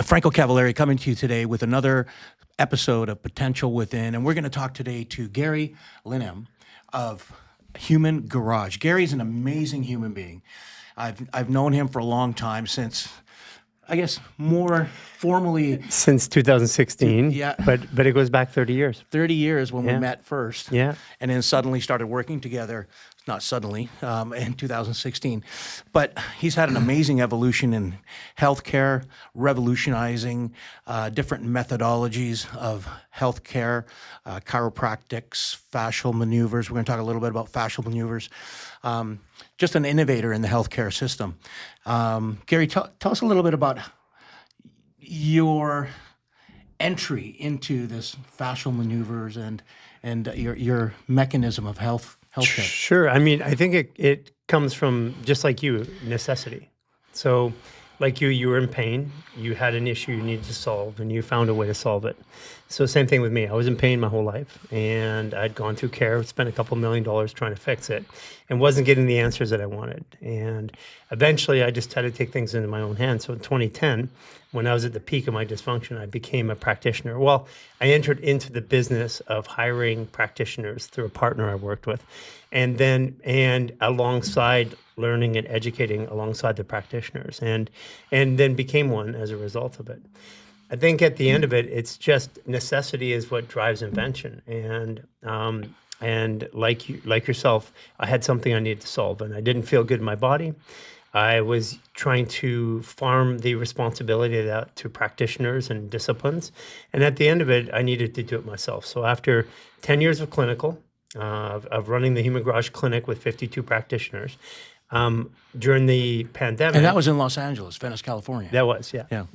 Franco Cavaleri coming to you today with another episode of Potential Within. And we're going to talk today to Garry Lineham of Human Garage. Gary's an amazing human being. I've known him for a long time, since, I guess, more formally. Since 2016, Yeah. but it goes back 30 years. 30 years when we met first. Yeah. And then suddenly started working together, not suddenly, in 2016. But he's had an amazing evolution in healthcare, revolutionizing different methodologies of healthcare, chiropractics, fascial maneuvers. We're going to talk a little bit about fascial maneuvers. Just an innovator in the healthcare system. Garry, tell us a little bit about your entry into this fascial maneuvers and your mechanism of healthcare. Sure. I mean, I think it comes from, just like you, necessity. So like you were in pain, you had an issue you needed to solve, and you found a way to solve it. So same thing with me. I was in pain my whole life, and I'd gone through care, spent a couple $1 million trying to fix it, and wasn't getting the answers that I wanted. And eventually I just had to take things into my own hands. So in 2010, when I was at the peak of my dysfunction, I became a practitioner. Well, I entered into the business of hiring practitioners through a partner I worked with, and alongside learning and educating alongside the practitioners, and then became one as a result of it. I think at the end of it, it's just necessity is what drives invention. And like yourself, I had something I needed to solve, and I didn't feel good in my body. I was trying to farm the responsibility of that to practitioners and disciplines. And at the end of it, I needed to do it myself. So after 10 years of clinical, of running the Human Garage Clinic with 52 practitioners, during the pandemic. And that was in Los Angeles, Venice, California. That was, yeah. Yeah.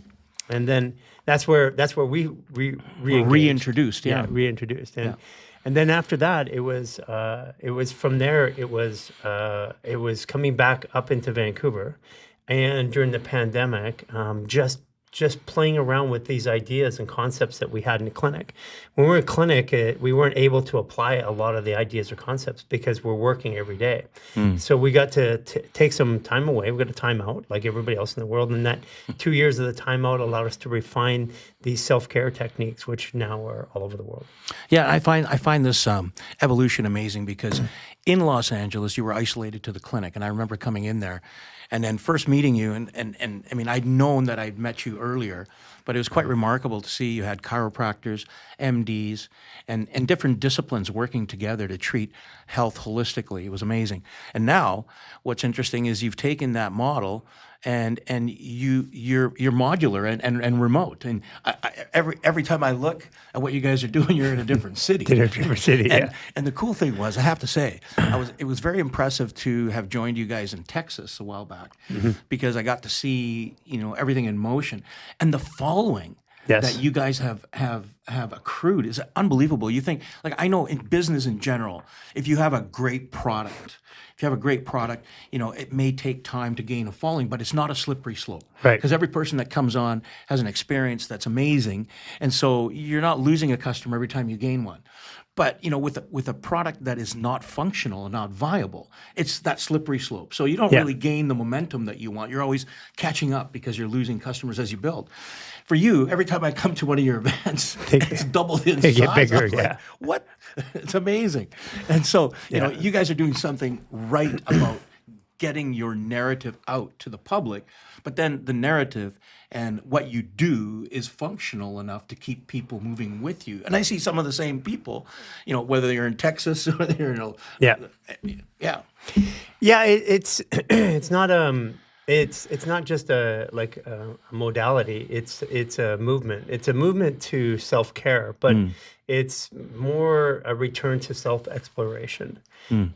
And then that's where we reintroduced. Yeah. Reintroduced. And then after that, it was from there. It was coming back up into Vancouver, and during the pandemic, just playing around with these ideas and concepts that we had in the clinic. When we were in clinic, we weren't able to apply a lot of the ideas or concepts because we're working every day. So we got to take some time away. We got a time out like everybody else in the world. And that 2 years of the time out allowed us to refine these self-care techniques, which now are all over the world. Yeah, I find this evolution amazing, because in Los Angeles, you were isolated to the clinic. And I remember coming in there and then first meeting you, and I mean, I'd known that I'd met you earlier, but it was quite remarkable to see you had chiropractors, MDs, and different disciplines working together to treat health holistically. It was amazing. And now, what's interesting is you've taken that model and you're modular and remote. And every time I look at what you guys are doing, you're in a different city. And the cool thing was, I have to say, it was very impressive to have joined you guys in Texas a while back, because I got to see everything in motion, and the following that you guys have accrued is unbelievable. You think, like, I know in business in general, if you have a great product, it may take time to gain a following, but it's not a slippery slope. Right. Because every person that comes on has an experience that's amazing, and so you're not losing a customer every time you gain one. But with a product that is not functional and not viable, it's that slippery slope. So you don't really gain the momentum that you want. You're always catching up because you're losing customers as you build. For you, every time I come to one of your events, it's doubled in size. They get bigger, like, what? It's amazing. And so you guys are doing something right about getting your narrative out to the public, but then the narrative and what you do is functional enough to keep people moving with you. And I see some of the same people, whether you're in Texas or whether you're in it's not just a modality. It's a movement. It's a movement to self-care, but it's more a return to self-exploration.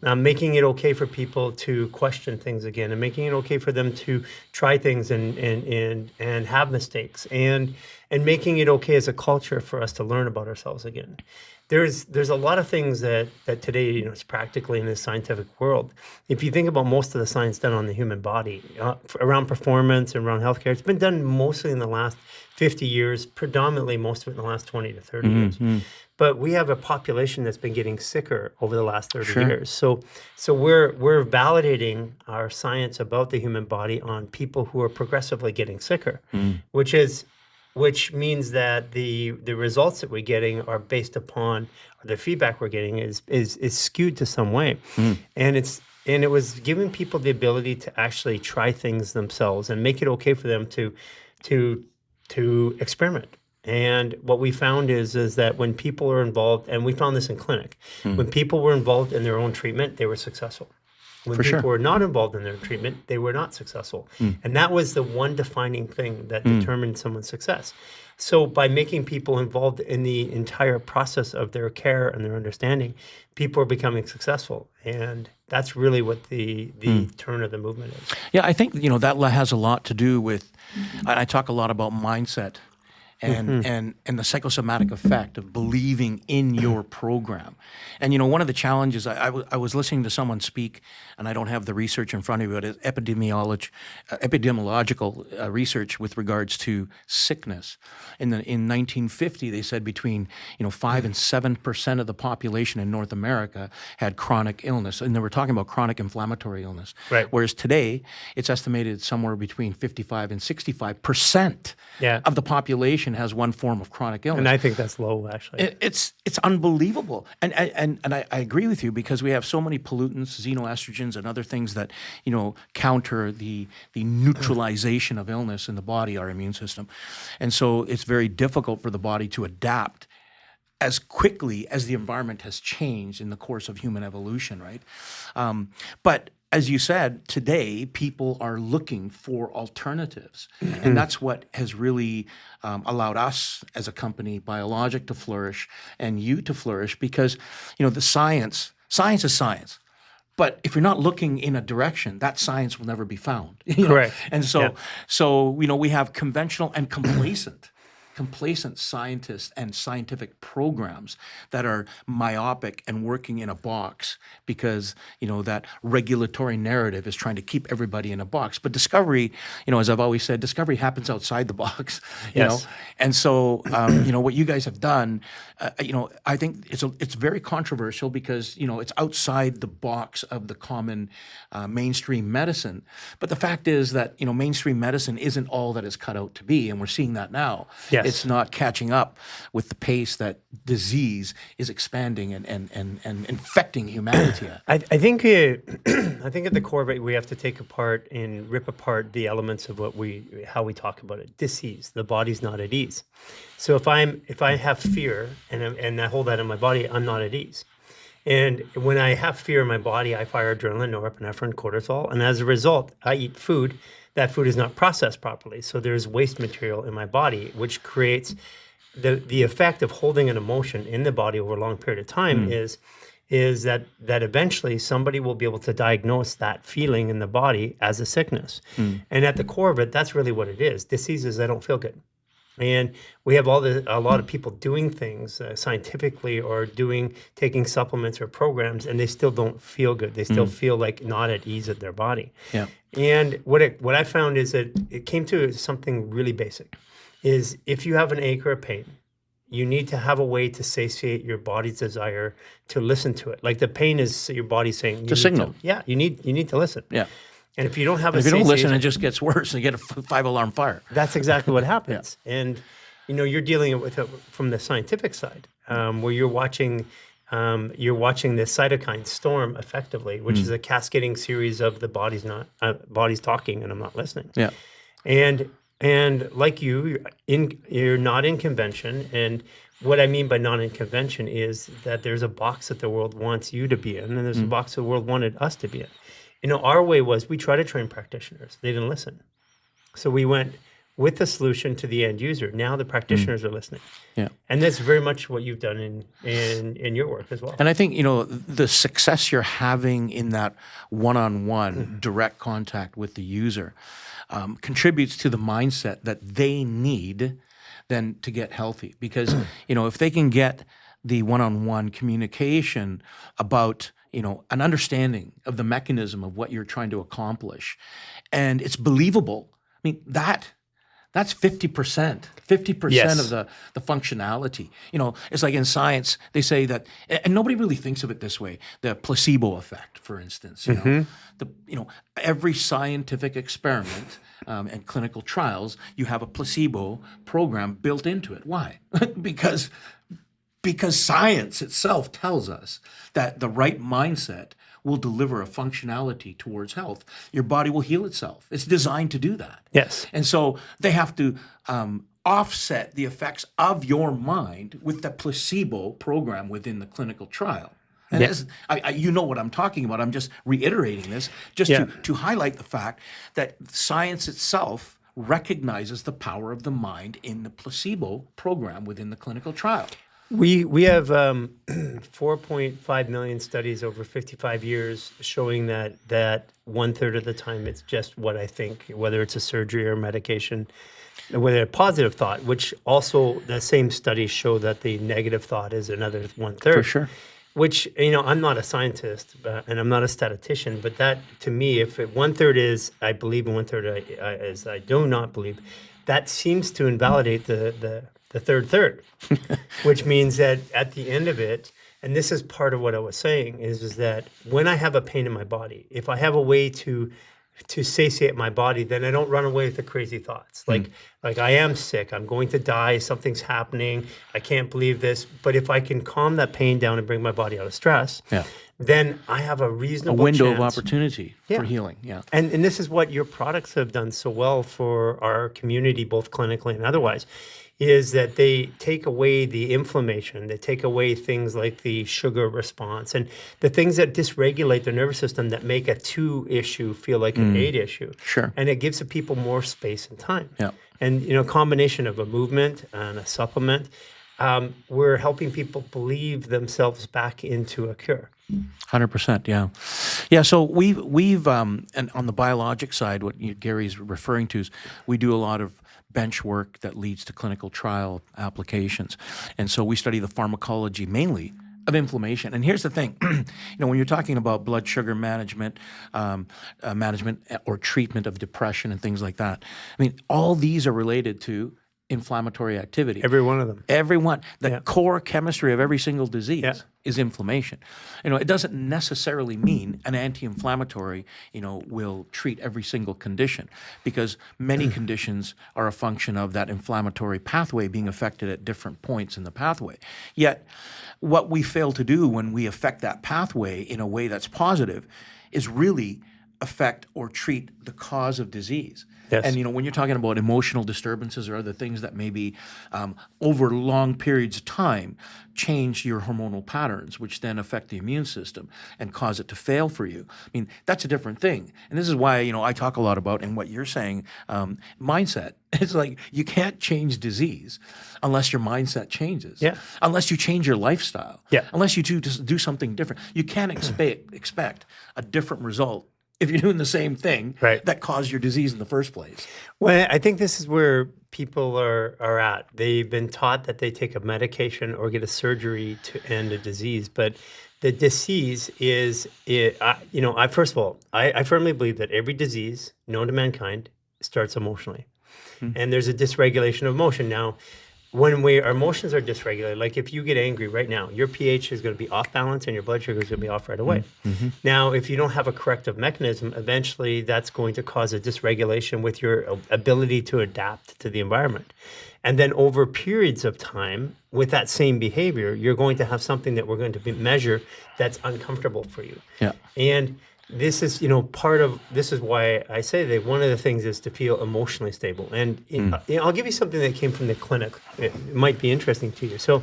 Making it okay for people to question things again, and making it okay for them to try things and have mistakes, and making it okay as a culture for us to learn about ourselves again. There's a lot of things that today, it's practically in the scientific world. If you think about most of the science done on the human body, around performance and around healthcare, it's been done mostly in the last 50 years, predominantly most of it in the last 20 to 30 years. But we have a population that's been getting sicker over the last 30 years. So we're validating our science about the human body on people who are progressively getting sicker, which is which means that the results that we're getting are based upon, or the feedback we're getting is skewed to some way. And it was giving people the ability to actually try things themselves and make it okay for them to experiment. And what we found is that when people are involved, and we found this in clinic, when people were involved in their own treatment, they were successful. When For people sure. were not involved in their treatment, they were not successful. And that was the one defining thing that determined someone's success. So by making people involved in the entire process of their care and their understanding, people are becoming successful. And that's really what the turn of the movement is. Yeah, I think, that has a lot to do with, and I talk a lot about mindset and the psychosomatic effect of believing in your program. And, one of the challenges, I was listening to someone speak, and I don't have the research in front of me, but it's epidemiological research with regards to sickness. In 1950, they said between 5 and 7% of the population in North America had chronic illness, and they were talking about chronic inflammatory illness. Right. Whereas today, it's estimated somewhere between 55 and 65% of the population has one form of chronic illness. And I think that's low, actually. It's unbelievable, and I agree with you, because we have so many pollutants, xenoestrogens, and other things that counter the neutralization of illness in the body, our immune system, and so it's very difficult for the body to adapt as quickly as the environment has changed in the course of human evolution, right? But as you said, today people are looking for alternatives, and that's what has really allowed us as a company, Biologic, to flourish, and you to flourish, because the science is science. But if you're not looking in a direction, that science will never be found. Correct. And so we have conventional and complacent scientists and scientific programs that are myopic and working in a box, because that regulatory narrative is trying to keep everybody in a box. But discovery, as I've always said, discovery happens outside the box. You know, and so what you guys have done, I think it's very controversial, because it's outside the box of the common mainstream medicine. But the fact is that mainstream medicine isn't all that it's cut out to be, and we're seeing that now. Yes. It's not catching up with the pace that disease is expanding and infecting humanity at. I think I think at the core of it, we have to take apart and rip apart the elements of how we talk about it. Disease, the body's not at ease. So if I have fear and I hold that in my body, I'm not at ease. And when I have fear in my body, I fire adrenaline, norepinephrine, cortisol, and as a result, I eat food. That food is not processed properly. So there's waste material in my body, which creates the effect of holding an emotion in the body over a long period of time is that eventually somebody will be able to diagnose that feeling in the body as a sickness. And at the core of it, that's really what it is. Disease is I don't feel good. And we have a lot of people doing things scientifically or taking supplements or programs, and they still don't feel good. They still feel like not at ease at their body. Yeah. And what I found is that it came to something really basic, is if you have an ache or a pain, you need to have a way to satiate your body's desire to listen to it. Like the pain is your body saying, It's a signal. you need to listen. Yeah. And if you don't have If you don't listen, it just gets worse, and you get a 5-alarm fire. That's exactly what happens. And you're dealing with it from the scientific side, where you're watching the cytokine storm effectively, which is a cascading series of the body's talking and I'm not listening. Yeah. And like you're not in convention. And what I mean by not in convention is that there's a box that the world wants you to be in, and there's a box the world wanted us to be in. Our way was we tried to train practitioners. They didn't listen. So we went with the solution to the end user. Now the practitioners are listening. Yeah. And that's very much what you've done in your work as well. And I think, the success you're having in that one-on-one direct contact with the user contributes to the mindset that they need then to get healthy. Because, if they can get the one-on-one communication about an understanding of the mechanism of what you're trying to accomplish, and it's believable. I mean, that's 50% Yes. of the functionality. It's like in science, they say that, and nobody really thinks of it this way, the placebo effect, for instance. Every scientific experiment and clinical trials, you have a placebo program built into it. Why? because science itself tells us that the right mindset will deliver a functionality towards health. Your body will heal itself. It's designed to do that. Yes. And so they have to offset the effects of your mind with the placebo program within the clinical trial. And Yeah. as you know what I'm talking about. I'm just reiterating this just to highlight the fact that science itself recognizes the power of the mind in the placebo program within the clinical trial. We have 4.5 million studies over 55 years showing that 1/3 of the time it's just what I think, whether it's a surgery or medication, whether a positive thought, which also the same studies show that the negative thought is another 1/3. For sure. Which, I'm not a scientist and I'm not a statistician, but that to me, if 1/3 is I believe and 1/3 is I do not believe, that seems to invalidate the third, which means that at the end of it, and this is part of what I was saying, is that when I have a pain in my body, if I have a way to satiate my body, then I don't run away with the crazy thoughts. Like I am sick, I'm going to die, something's happening, I can't believe this. But if I can calm that pain down and bring my body out of stress, then I have a reasonable window chance. of opportunity for healing. Yeah. And this is what your products have done so well for our community, both clinically and otherwise, is that they take away the inflammation, they take away things like the sugar response and the things that dysregulate the nervous system that make a 2 issue feel like an 8 issue. Sure. And it gives the people more space and time. Yeah. And, a combination of a movement and a supplement, we're helping people believe themselves back into a cure. 100%, yeah. Yeah, so we've and on the biologic side, what Gary's referring to is we do a lot of bench work that leads to clinical trial applications. And so we study the pharmacology mainly of inflammation. And here's the thing, when you're talking about blood sugar management, management or treatment of depression and things like that, I mean, all these are related to inflammatory activity. Every one of them. Every one. The core chemistry of every single disease is inflammation. It doesn't necessarily mean an anti-inflammatory, will treat every single condition, because many conditions are a function of that inflammatory pathway being affected at different points in the pathway. Yet, what we fail to do when we affect that pathway in a way that's positive is really affect or treat the cause of disease. Yes. And when you're talking about emotional disturbances or other things that maybe over long periods of time change your hormonal patterns, which then affect the immune system and cause it to fail for you, I mean, that's a different thing. And this is why I talk a lot about, and what you're saying, mindset. It's like you can't change disease unless your mindset changes. Yeah. Unless you change your lifestyle. Yeah. Unless you do something different. You can't expect a different result if you're doing the same thing that caused your disease in the first place. Well, I think this is where people are at. They've been taught that they take a medication or get a surgery to end a disease, but the disease is, first of all, I firmly believe that every disease known to mankind starts emotionally. And there's a dysregulation of emotion. Now, when our emotions are dysregulated, like if you get angry right now, your pH is going to be off balance and your blood sugar is going to be off right away. Now, if you don't have a corrective mechanism, eventually that's going to cause a dysregulation with your ability to adapt to the environment. And then over periods of time, with that same behavior, you're going to have something that we're going to measure that's uncomfortable for you. Yeah. And this is, this is why I say that one of the things is to feel emotionally stable. And I'll give you something that came from the clinic. It might be interesting to you. So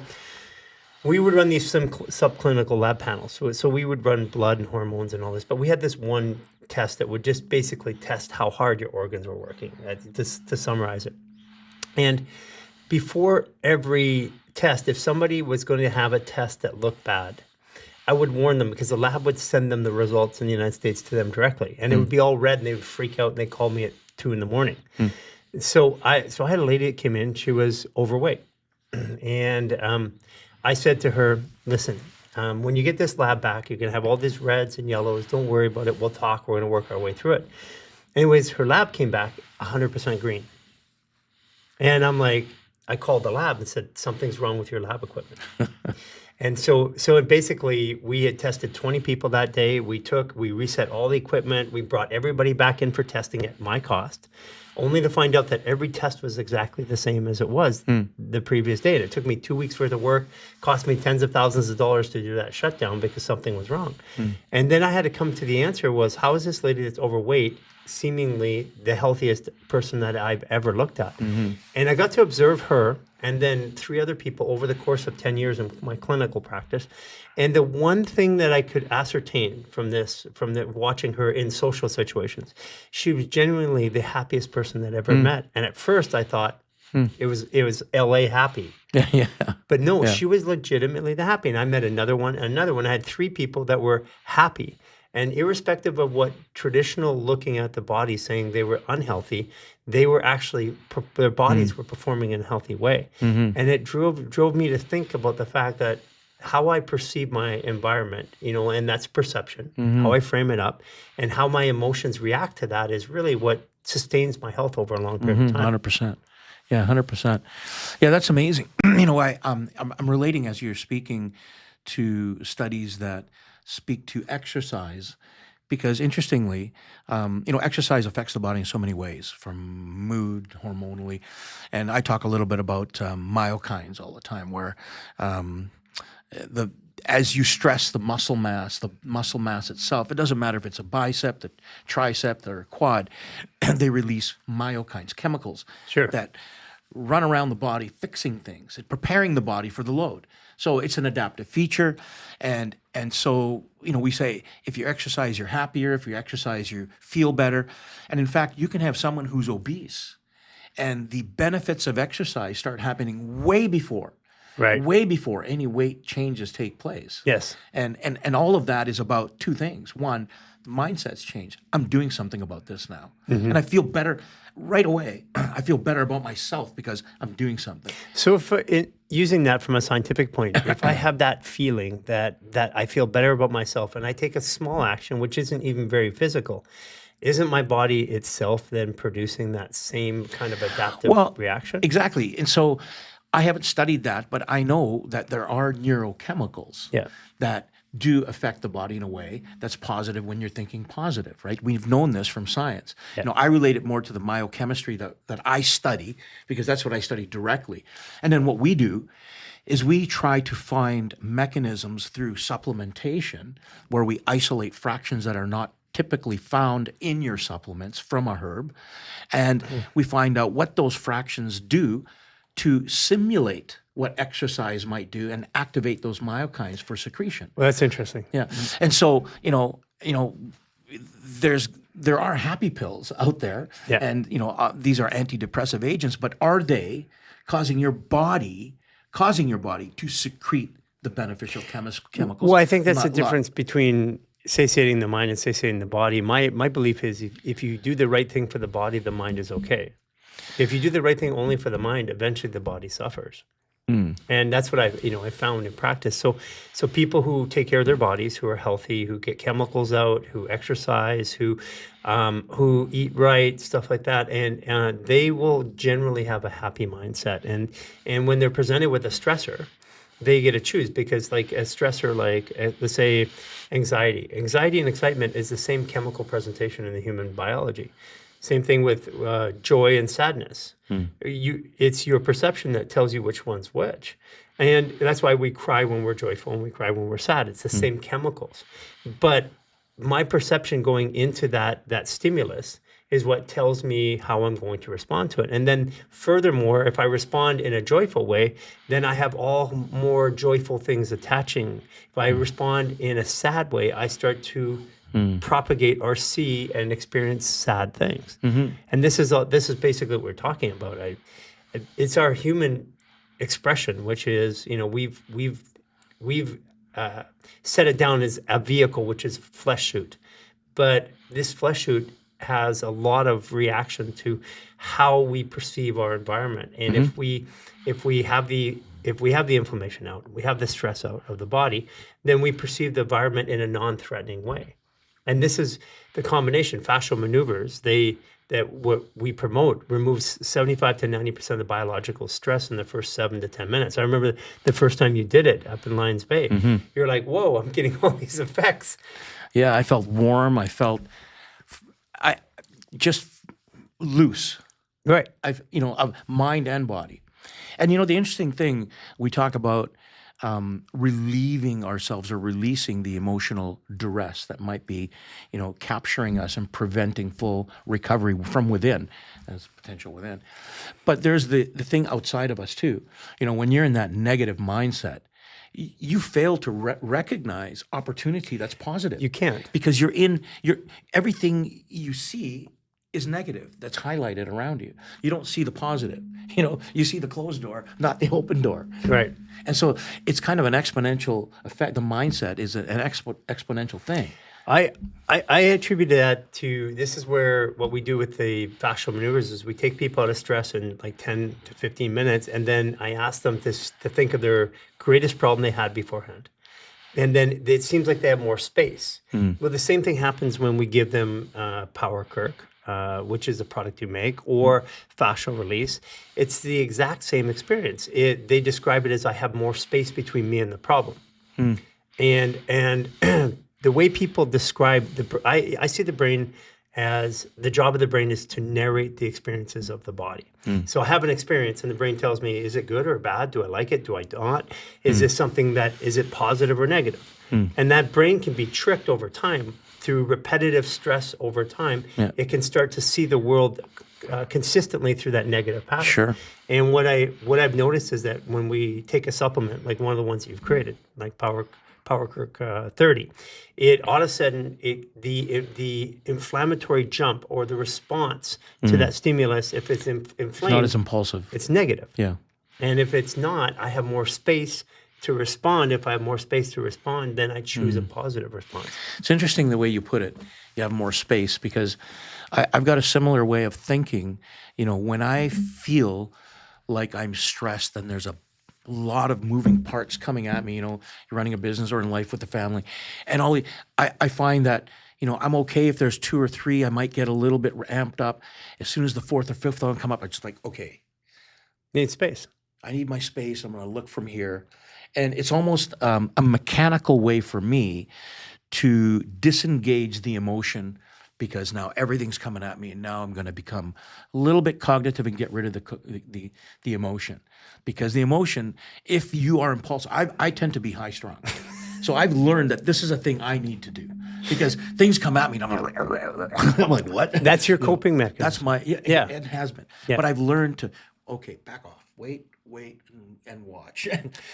we would run these subclinical lab panels. So we would run blood and hormones and all this, but we had this one test that would just basically test how hard your organs were working, to summarize it. And before every test, if somebody was going to have a test that looked bad, I would warn them, because the lab would send them the results in the United States to them directly. And it would be all red and they would freak out and they called me at 2 a.m. So I had a lady that came in, she was overweight. And I said to her, listen, when you get this lab back, you're going to have all these reds and yellows. Don't worry about it. We'll talk. We're going to work our way through it. Anyways, her lab came back 100% green. And I'm like, I called the lab and said, something's wrong with your lab equipment. And so basically, we had tested 20 people that day. We reset all the equipment. We brought everybody back in for testing at my cost. only to find out that every test was exactly the same as it was the previous day. And it took me 2 weeks worth of work, cost me tens of thousands of dollars to do that shutdown because something was wrong. And then I had to come to the answer was, how is this lady that's overweight seemingly the healthiest person that I've ever looked at? And I got to observe her and then 3 other people over the course of 10 years in my clinical practice. And the one thing that I could ascertain from this, watching her in social situations, she was genuinely the happiest person that I ever met. And at first I thought it was LA happy. Yeah. But no, she was legitimately the happy. And I met another one. I had 3 people that were happy. And irrespective of what traditional looking at the body saying they were unhealthy, they were actually, their bodies were performing in a healthy way. And it drove me to think about the fact that how I perceive my environment, and that's perception, how I frame it up, and how my emotions react to that is really what sustains my health over a long period of time. 100%. Yeah, 100%. Yeah, that's amazing. I'm relating as you're speaking to studies that speak to exercise, because interestingly, exercise affects the body in so many ways, from mood, hormonally, and I talk a little bit about myokines all the time, where as you stress the muscle mass itself, it doesn't matter if it's a bicep, the tricep, or a quad, they release myokines, chemicals that run around the body, fixing things, and preparing the body for the load. So it's an adaptive feature, and so we say if you exercise, you're happier. If you exercise, you feel better. And in fact, you can have someone who's obese, and the benefits of exercise start happening way before any weight changes take place. Yes. And all of that is about 2 things. One, the mindset's changed. I'm doing something about this now. And I feel better right away. I feel better about myself because I'm doing something. So using that from a scientific point, if I have that feeling that I feel better about myself and I take a small action, which isn't even very physical, isn't my body itself then producing that same kind of adaptive reaction? Exactly. And so I haven't studied that, but I know that there are neurochemicals that do affect the body in a way that's positive when you're thinking positive, right? We've known this from science. I relate it more to the biochemistry that I study, because that's what I study directly. And then what we do is we try to find mechanisms through supplementation where we isolate fractions that are not typically found in your supplements from a herb, and we find out what those fractions do to simulate what exercise might do and activate those myokines for secretion. Well, that's interesting. Yeah. And so, there are happy pills out there, and these are antidepressive agents, but are they causing your body to secrete the beneficial chemicals? Well, I think that's the difference between satiating the mind and satiating the body. My belief is if you do the right thing for the body, the mind is okay. If you do the right thing only for the mind, eventually the body suffers. And that's what I found in practice. So people who take care of their bodies, who are healthy, who get chemicals out, who exercise, who eat right, stuff like that, and they will generally have a happy mindset. And when they're presented with a stressor, they get to choose, because like a stressor, let's say anxiety and excitement is the same chemical presentation in the human biology. Same thing with joy and sadness. It's your perception that tells you which one's which. And that's why we cry when we're joyful and we cry when we're sad. It's the same chemicals. But my perception going into that stimulus is what tells me how I'm going to respond to it. And then furthermore, if I respond in a joyful way, then I have all more joyful things attaching. If I respond in a sad way, I start to propagate or see and experience sad things. And this is basically what we're talking about. It's our human expression, which is, we've set it down as a vehicle, which is flesh suit. But this flesh suit has a lot of reaction to how we perceive our environment. And if we have the inflammation out, we have the stress out of the body, then we perceive the environment in a non-threatening way. And this is the combination. Fascial maneuvers, what we promote removes 75 to 90% of the biological stress in the first 7 to 10 minutes. I remember the first time you did it up in Lions Bay. You're like, whoa, I'm getting all these effects. Yeah, I felt warm. I felt just loose. Right. Of mind and body. And the interesting thing, we talk about relieving ourselves or releasing the emotional duress that might be, capturing us and preventing full recovery from within, as potential within. But there's the thing outside of us too. When you're in that negative mindset, you fail to recognize opportunity that's positive. You can't. Because everything you see is negative that's highlighted around you. You don't see the positive. You see the closed door, not the open door. Right. And so it's kind of an exponential effect. The mindset is an exponential thing. I attribute that to, this is where what we do with the fascial maneuvers is we take people out of stress in like 10 to 15 minutes, and then I ask them to think of their greatest problem they had beforehand. And then it seems like they have more space. Well, the same thing happens when we give them Power Kirk, which is the product you make, or fascial release. It's the exact same experience. They describe it as, I have more space between me and the problem. And the way people describe I see the brain as, the job of the brain is to narrate the experiences of the body. So I have an experience and the brain tells me, is it good or bad? Do I like it? Do I not? Is this something is it positive or negative? And that brain can be tricked over time through repetitive stress over time. Yeah. It can start to see the world consistently through that negative pattern. Sure. And what I've noticed is that when we take a supplement, like one of the ones you've created, like Power Kirk 30, it all of a sudden, the inflammatory jump or the response to that stimulus, if it's inflamed, It's not as impulsive. it's negative. Yeah. And if it's not, I have more space to respond. If I have more space to respond, then I choose a positive response. It's interesting the way you put it. You have more space, because I've got a similar way of thinking. When I feel like I'm stressed and there's a lot of moving parts coming at me, you're running a business or in life with the family, and I find that, I'm okay if there's 2 or 3, I might get a little bit amped up. As soon as the 4th or 5th one come up, it's like, okay, Need space. I need my space. I'm going to look from here. And it's almost a mechanical way for me to disengage the emotion, because now everything's coming at me, and now I'm going to become a little bit cognitive and get rid of the emotion. Because the emotion, if you are impulsive, I tend to be high strung. So I've learned that this is a thing I need to do, because things come at me and I'm like, what? That's your coping mechanism. That's my, Yeah. it has been. Yeah. But I've learned to, okay, back off, wait, and watch.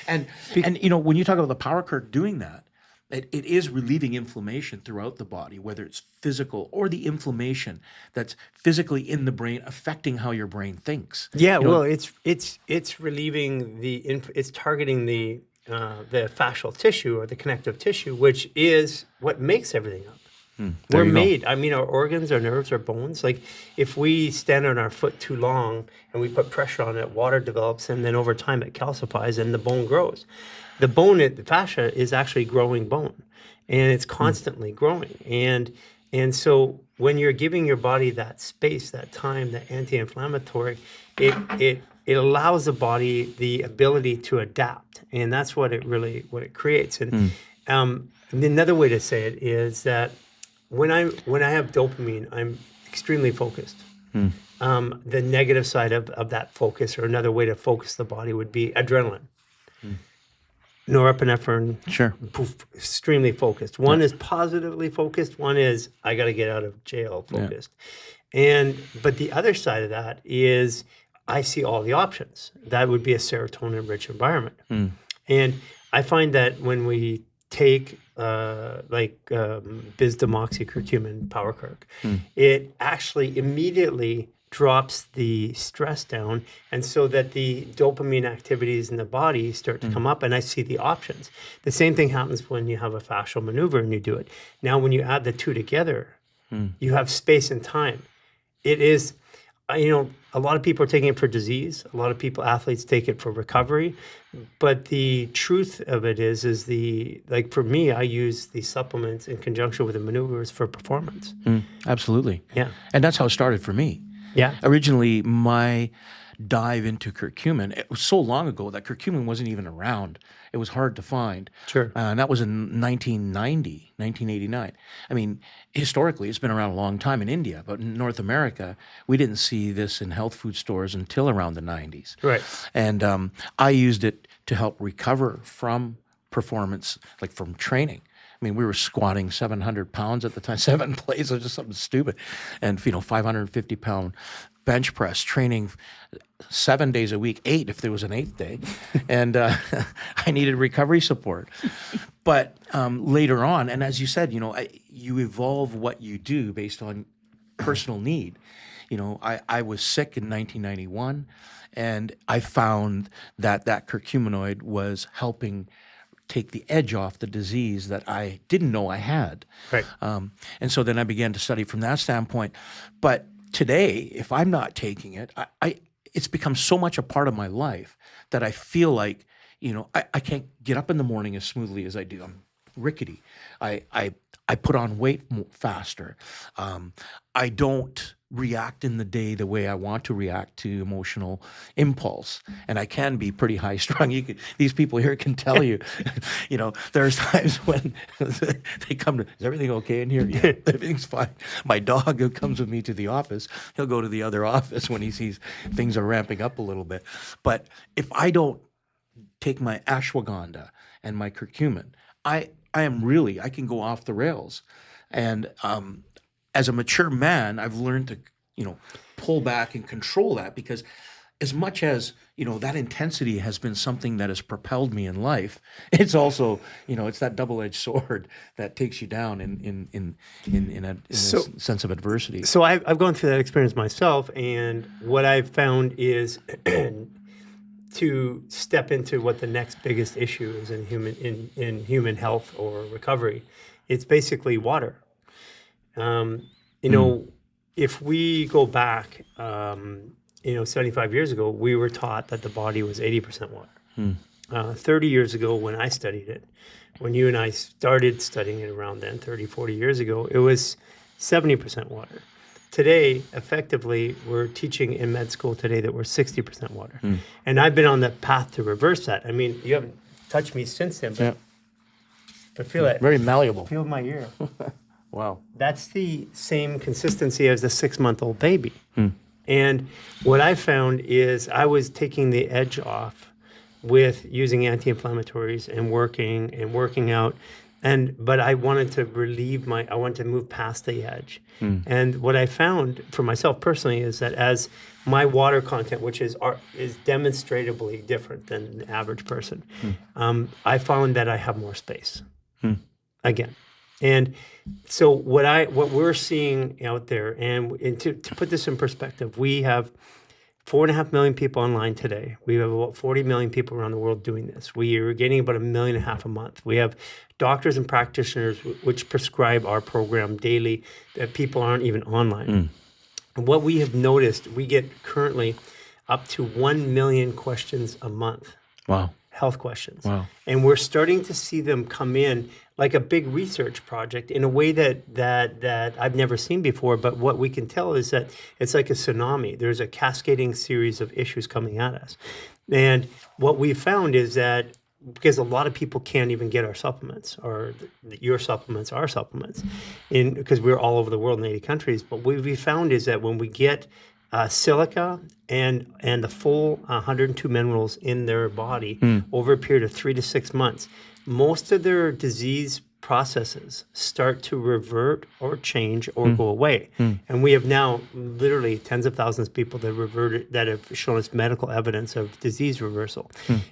and when you talk about the Power Kirk doing that, it is relieving inflammation throughout the body, whether it's physical or the inflammation that's physically in the brain affecting how your brain thinks. Yeah, well, it's relieving it's targeting the fascial tissue or the connective tissue, which is what makes everything up. We're made. I mean, our organs, our nerves, our bones. Like, if we stand on our foot too long and we put pressure on it, water develops, and then over time it calcifies and the bone grows. The fascia is actually growing bone, and it's constantly growing. And so when you're giving your body that space, that time, that anti-inflammatory, it allows the body the ability to adapt, and that's what it creates. And another way to say it is that when I have dopamine, I'm extremely focused. The negative side of that focus, or another way to focus the body, would be adrenaline. Norepinephrine, Sure. Poof, extremely focused. One is positively focused. One is, I got to get out of jail focused. But the other side of that is, I see all the options. That would be a serotonin-rich environment. And I find that when we take Biz-demoxy curcumin Power Kirk, it actually immediately drops the stress down, and so that the dopamine activities in the body start to come up, and I see the options. The same thing happens when you have a fascial maneuver and you do it. Now, when you add the two together, you have space and time. It is, a lot of people are taking it for disease. A lot of athletes take it for recovery. But the truth of it is for me, I use these supplements in conjunction with the maneuvers for performance. Absolutely. Yeah. And that's how it started for me. Yeah. Originally, my dive into curcumin. It was so long ago that curcumin wasn't even around. It was hard to find. Sure. And that was in 1990, 1989. I mean, historically, it's been around a long time in India, but in North America, we didn't see this in health food stores until around the 90s. Right. And I used it to help recover from performance, like from training. I mean, we were squatting 700 pounds at the time, 7 plates, it was just something stupid. And, 550-pound bench press, training 7 days a week, 8 if there was an 8th day. And I needed recovery support. But later on, and as you said, you evolve what you do based on personal need. I was sick in 1991, and I found that curcuminoid was helping take the edge off the disease that I didn't know I had. Right. And so then I began to study from that standpoint. But today, if I'm not taking it, it's become so much a part of my life that I feel like, I can't get up in the morning as smoothly as I do. I'm rickety. I put on weight faster. I don't react in the day the way I want to react to emotional impulse. And I can be pretty high strung. These people here can tell you, there's times when they come to, is everything okay in here? Yeah, everything's fine. My dog who comes with me to the office, he'll go to the other office when he sees things are ramping up a little bit. But if I don't take my ashwagandha and my curcumin, I can go off the rails. And as a mature man, I've learned to, pull back and control that, because as much as, that intensity has been something that has propelled me in life, it's also, it's that double-edged sword that takes you down in a sense of adversity. So I've gone through that experience myself, and what I've found is to step into what the next biggest issue is in human health or recovery. It's basically water. If we go back, 75 years ago, we were taught that the body was 80% water. 30 years ago, when I studied it, when you and I started studying it around then, 30, 40 years ago, it was 70% water. Today, effectively, we're teaching in med school today that we're 60% water. And I've been on the path to reverse that. I mean, you haven't touched me since then, but feel it. Very malleable. Feel my ear. Wow. That's the same consistency as the 6-month-old baby. And what I found is I was taking the edge off with using anti-inflammatories and working out. But I wanted to I wanted to move past the edge. And what I found for myself personally is that as my water content, which is demonstrably different than the average person, I found that I have more space again. And so what we're seeing out there, and to put this in perspective, we have 4.5 million people online today. We have about 40 million people around the world doing this. We are getting about 1.5 million a month. We have doctors and practitioners which prescribe our program daily that people aren't even online. And what we have noticed, we get currently up to 1 million questions a month. Wow. Health questions. Wow. And we're starting to see them come in like a big research project in a way that I've never seen before. But what we can tell is that it's like a tsunami. There's a cascading series of issues coming at us. And what we found is that because a lot of people can't even get our supplements, or your supplements, our supplements, because we're all over the world in 80 countries. But what we found is that when we get silica and the full 102 minerals in their body over a period of 3 to 6 months, most of their disease processes start to revert or change or go away. And we have now literally tens of thousands of people that have shown us medical evidence of disease reversal.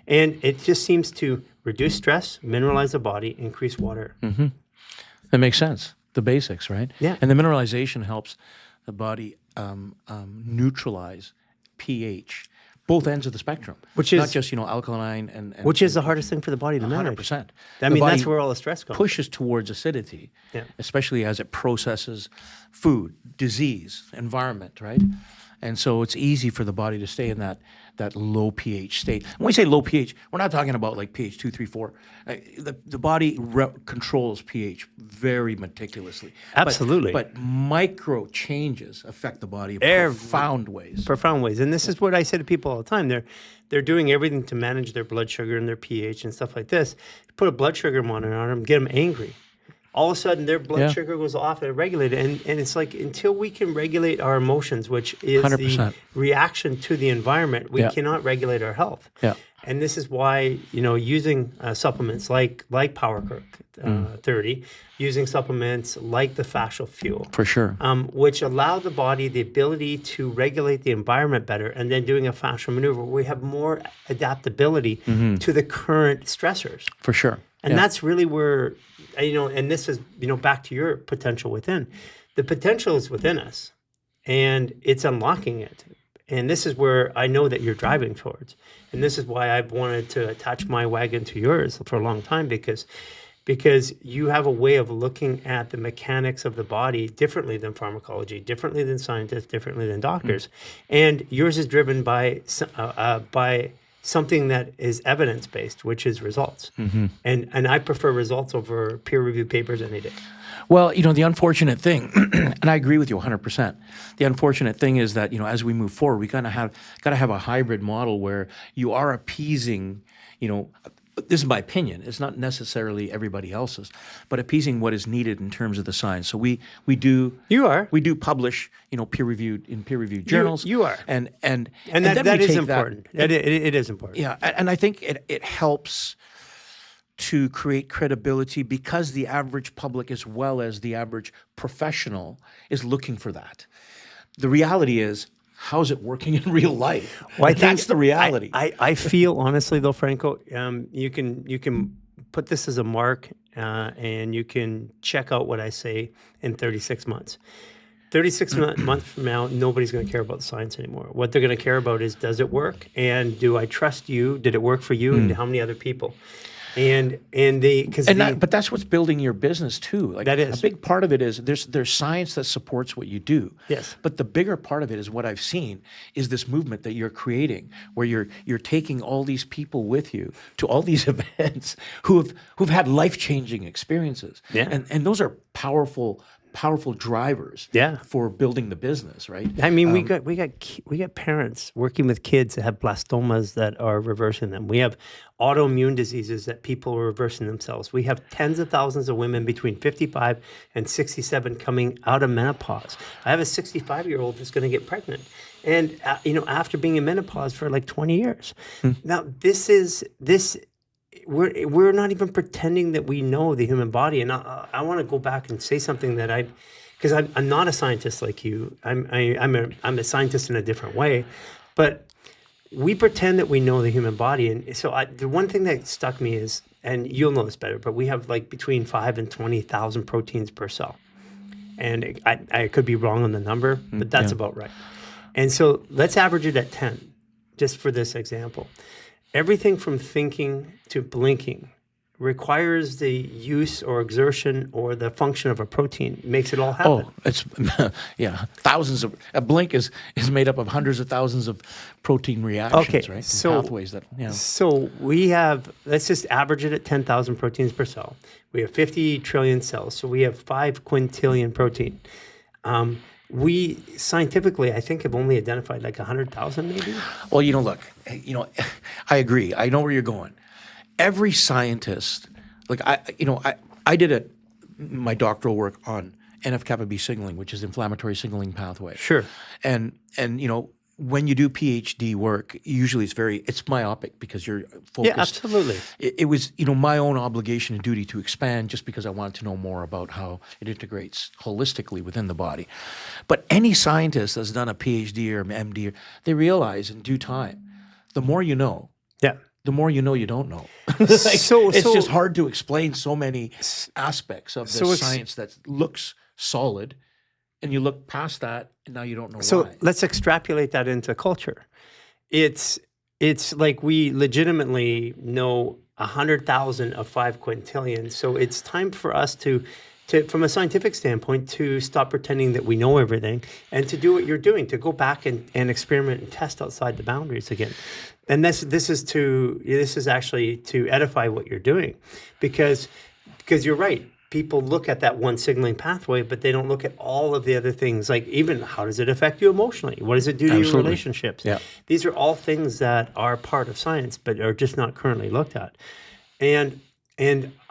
And it just seems to reduce stress, mineralize the body, increase water. That makes sense. The basics, right? Yeah. And the mineralization helps the body neutralize pH, both ends of the spectrum. Which is not just alkaline and which is the hardest thing for the body to manage. 100%. I mean, that's where all the stress comes. Pushes towards acidity, especially as it processes food, disease, environment, right? And so it's easy for the body to stay in that low pH state. When we say low pH, we're not talking about like pH 2, 3, 4. The body controls pH very meticulously. Absolutely. But micro changes affect the body in profound ways. Profound ways. And this is what I say to people all the time. They're doing everything to manage their blood sugar and their pH and stuff like this. Put a blood sugar monitor on them, get them angry. All of a sudden, their blood sugar goes off and regulated. And it's like, until we can regulate our emotions, which is 100%. The reaction to the environment, we cannot regulate our health. Yeah. And this is why, using supplements like Power Kirk 30, using supplements like the Fascial Fuel. For sure. Which allow the body the ability to regulate the environment better. And then doing a fascial maneuver, we have more adaptability to the current stressors. For sure. And that's really where, and this is, back to your potential within. The potential is within us, and it's unlocking it. And this is where I know that you're driving towards. And this is why I've wanted to attach my wagon to yours for a long time, because you have a way of looking at the mechanics of the body differently than pharmacology, differently than scientists, differently than doctors. And yours is driven by something that is evidence-based, which is results. And I prefer results over peer-reviewed papers any day. Well, the unfortunate thing, and I agree with you 100%. The unfortunate thing is that, as we move forward, we got to have a hybrid model where you are appeasing, this is my opinion. It's not necessarily everybody else's, but appeasing what is needed in terms of the science. So we do. You are. We do publish, peer-reviewed journals. You are. And that is important. It is important. Yeah, and I think it helps to create credibility because the average public, as well as the average professional, is looking for that. The reality is, how's it working in real life? Well, that's the reality. I feel honestly, though, Franco, you can put this as a mark, and you can check out what I say in 36 months. 36 months from now, nobody's going to care about the science anymore. What they're going to care about is, does it work? And do I trust you? Did it work for you? And how many other people? But that's what's building your business too. Like, that is a big part of it is there's science that supports what you do. Yes. But the bigger part of it is what I've seen is this movement that you're creating, where you're taking all these people with you to all these events who've had life-changing experiences. Yeah. And those are powerful drivers for building the business, right? I mean, we got parents working with kids that have blastomas that are reversing them. We have autoimmune diseases that people are reversing themselves. We have tens of thousands of women between 55 and 67 coming out of menopause. I have a 65-year-old that's going to get pregnant, and after being in menopause for like 20 years. Now, we're not even pretending that we know the human body. And I want to go back and say something that because I'm not a scientist like you. I'm a scientist in a different way, but we pretend that we know the human body. And so the one thing that stuck me is, and you'll know this better, but we have like between 5 and 20,000 proteins per cell. And I could be wrong on the number, but that's about right. And so let's average it at 10, just for this example. Everything from thinking to blinking requires the use or exertion or the function of a protein. It makes it all happen. Oh, it's thousands of a blink is made up of hundreds of thousands of protein reactions, right? So pathways that So we have, let's just average it at 10,000 proteins per cell. We have 50 trillion cells, so we have 5 quintillion protein. We scientifically, I think, have only identified like 100,000 maybe. Well, look, I agree. I know where you're going. Every scientist, like I did my doctoral work on NF-kappa B signaling, which is inflammatory signaling pathway. Sure. And when you do PhD work, usually it's myopic because you're focused. Yeah, absolutely. It was, my own obligation and duty to expand just because I wanted to know more about how it integrates holistically within the body. But any scientist that's done a PhD or MD, they realize in due time, the more you know, the more you know you don't know. It's just hard to explain so many aspects of the science that looks solid, and you look past that, and now you don't know why. So let's extrapolate that into culture. It's like we legitimately know 100,000 of 5 quintillion. So it's time for us to from a scientific standpoint, to stop pretending that we know everything and to do what you're doing, to go back and experiment and test outside the boundaries again. And this is actually to edify what you're doing, because you're right. People look at that one signaling pathway, but they don't look at all of the other things. Like, even how does it affect you emotionally? What does it do to your relationships? Yeah. These are all things that are part of science, but are just not currently looked at. And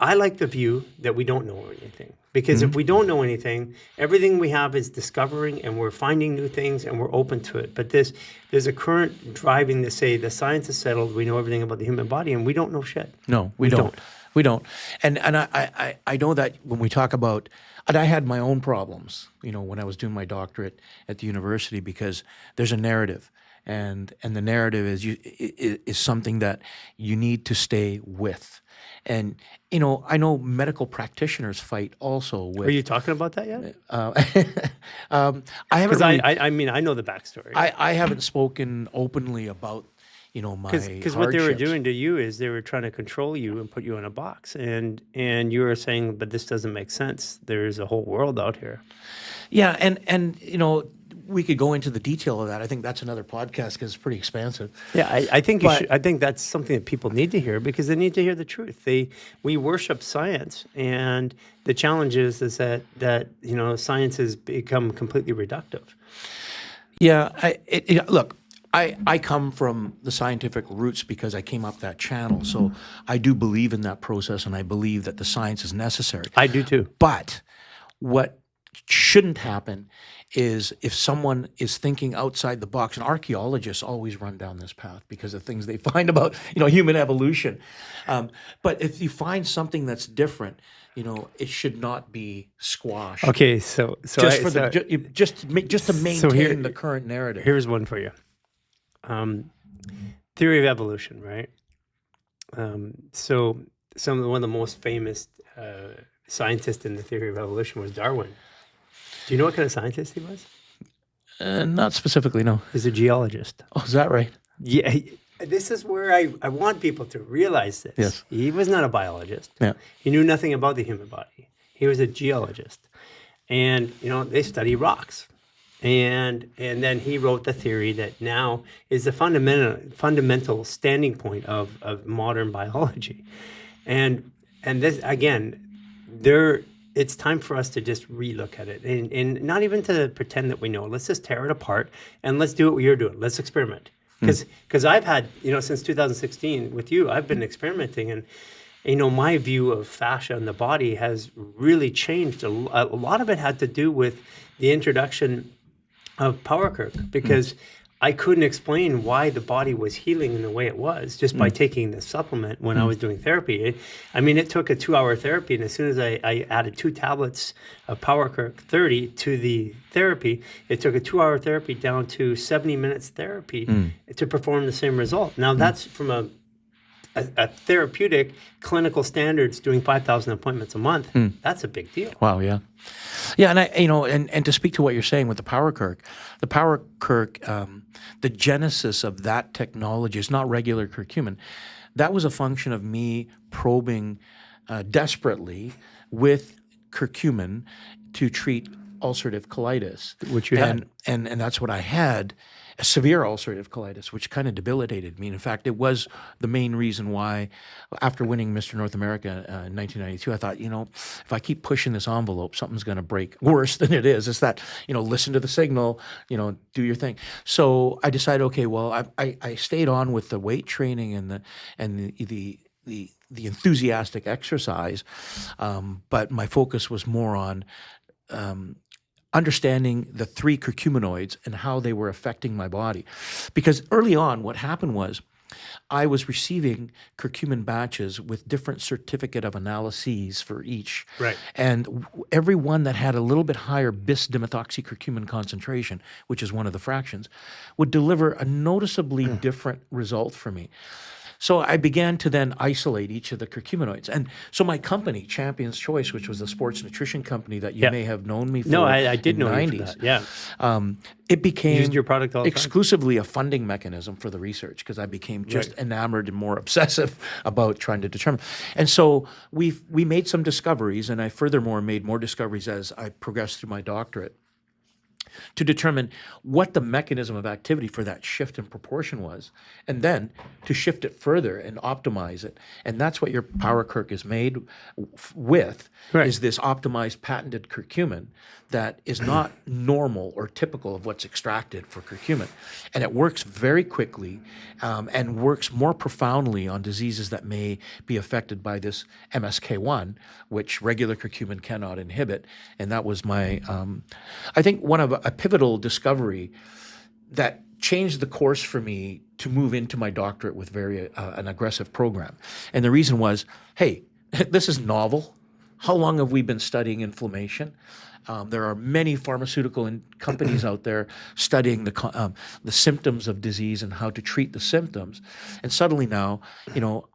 I like the view that we don't know anything, because if we don't know anything, everything we have is discovering, and we're finding new things, and we're open to it. But there's a current driving to say the science is settled, we know everything about the human body, and we don't know shit. No, we don't. We don't. And I know that when we talk about, and I had my own problems, when I was doing my doctorate at the university, because there's a narrative, and the narrative is something that you need to stay with. And, I know medical practitioners fight also with. Are you talking about that yet? I haven't. Because I mean, I know the backstory. I haven't spoken openly about, my Because what they were hardships. doing to you is they were trying to control you and put you in a box, and you were saying, but this doesn't make sense. There's a whole world out here. Yeah, and we could go into the detail of that. I think that's another podcast because it's pretty expansive. Yeah, I think you should. I think that's something that people need to hear, because they need to hear the truth. We worship science, and the challenge is that science has become completely reductive. Yeah, look, I come from the scientific roots because I came up that channel. So I do believe in that process, and I believe that the science is necessary. I do too. But what shouldn't happen is if someone is thinking outside the box, and archaeologists always run down this path because of things they find about human evolution. But if you find something that's different, it should not be squashed. Okay, so just to maintain the current narrative. Here's one for you. Theory of evolution, right? So one of the most famous scientists in the theory of evolution was Darwin. Do you know what kind of scientist he was? Not specifically, no. He's a geologist. Oh, is that right? Yeah. This is where I want people to realize this. Yes. He was not a biologist. Yeah. He knew nothing about the human body. He was a geologist. And, they study rocks. And then he wrote the theory that now is the fundamental standing point of modern biology. And this, again, it's time for us to just relook at it, and not even to pretend that we know. Let's just tear it apart, and let's do what you're doing. Let's experiment. Because I've had, since 2016 with you, I've been experimenting, and my view of fascia in the body has really changed. A lot of it had to do with the introduction of Power Kirk, because I couldn't explain why the body was healing in the way it was just by taking the supplement when I was doing therapy. It took a 2-hour therapy, and as soon as I added 2 tablets of Power Kirk 30 to the therapy, it took a 2-hour therapy down to 70 minutes therapy to perform the same result. Now that's from a therapeutic clinical standards, doing 5,000 appointments a month. That's a big deal. Wow, yeah. Yeah, and and to speak to what you're saying with the Power Kirk, the genesis of that technology is not regular curcumin. That was a function of me probing desperately with curcumin to treat ulcerative colitis. Which you had. And that's what I had. A severe ulcerative colitis, which kind of debilitated me. In fact, it was the main reason why, after winning Mr. North America in 1992, I thought, if I keep pushing this envelope, something's going to break worse than it is. It's that, listen to the signal, do your thing. So I decided, okay, well, I stayed on with the weight training and the enthusiastic exercise, but my focus was more on understanding the 3 curcuminoids and how they were affecting my body. Because early on, what happened was I was receiving curcumin batches with different certificate of analyses for each. Right. And every one that had a little bit higher bis-dimethoxycurcumin concentration, which is one of the fractions, would deliver a noticeably different result for me. So I began to then isolate each of the curcuminoids. And so my company, Champion's Choice, which was a sports nutrition company that you Yeah. may have known me for No, I did in the know you for 90s, that. Yeah. it became Used your product all the time. exclusively a funding mechanism for the research because I became just enamored and more obsessive about trying to determine. And so we made some discoveries, and I furthermore made more discoveries as I progressed through my doctorate, to determine what the mechanism of activity for that shift in proportion was, and then to shift it further and optimize it. And that's what your Power Curc is made with, Right. is this optimized patented curcumin that is not normal or typical of what's extracted for curcumin. And it works very quickly and works more profoundly on diseases that may be affected by this MSK1, which regular curcumin cannot inhibit. And that was my, I think, one of a pivotal discovery that changed the course for me to move into my doctorate with an aggressive program. And the reason was, hey, this is novel. How long have we been studying inflammation? There are many pharmaceutical companies out there studying the symptoms of disease and how to treat the symptoms. And suddenly now,